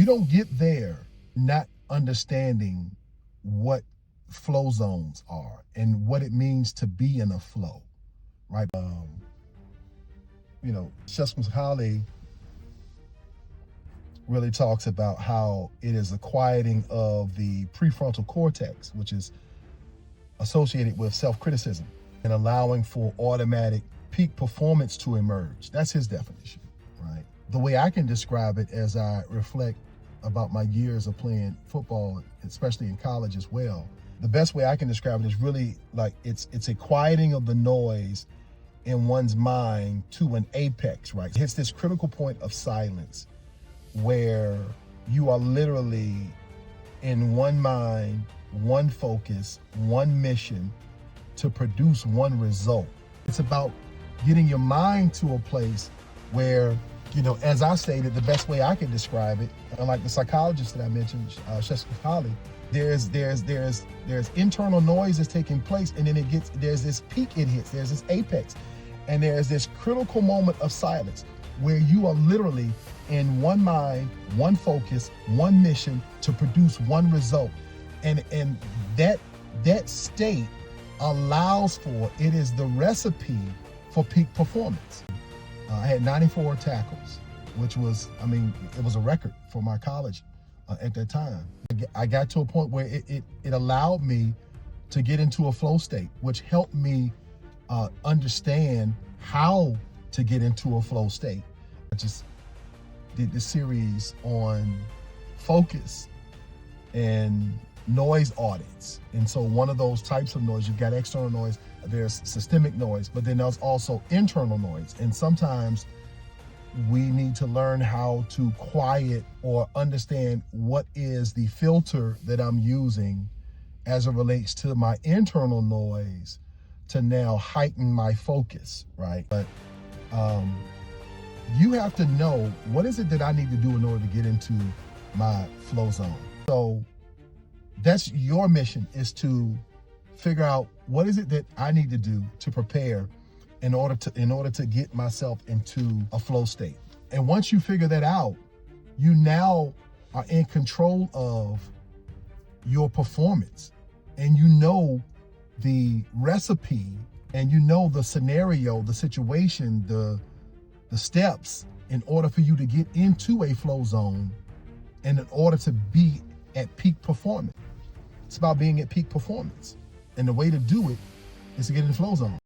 don't get there not understanding what flow zones are and what it means to be in a flow, right? Csikszentmihalyi really talks about how it is a quieting of the prefrontal cortex, which is associated with self-criticism, and allowing for automatic peak performance to emerge. That's his definition, right? The way I can describe it as I reflect about my years of playing football, especially in college as well, the best way I can describe it is really like it's a quieting of the noise in one's mind to an apex, right? It hits this critical point of silence where you are literally in one mind, one focus, one mission to produce one result. It's about getting your mind to a place where, as I stated, the best way I can describe it, unlike the psychologist that I mentioned, Csikszentmihalyi, there's internal noise that's taking place, and then there's this peak it hits, there's this apex, and there's this critical moment of silence where you are literally in one mind, one focus, one mission to produce one result. And that state allows for, it is the recipe for peak performance. I had 94 tackles, which was, it was a record for my college at that time. I got to a point where it allowed me to get into a flow state, which helped me understand how to get into a flow state. I just did this series on focus and noise audits. And so one of those types of noise, you've got external noise, there's systemic noise, but then there's also internal noise. And sometimes we need to learn how to quiet or understand what is the filter that I'm using as it relates to my internal noise to now heighten my focus, right? But you have to know, what is it that I need to do in order to get into my flow zone? So that's your mission, is to figure out what is it that I need to do to prepare in order to get myself into a flow state. And once you figure that out, you now are in control of your performance, and you know the recipe, and you know the scenario, the situation, the steps in order for you to get into a flow zone and in order to be at peak performance. It's about being at peak performance. And the way to do it is to get in the flow zone.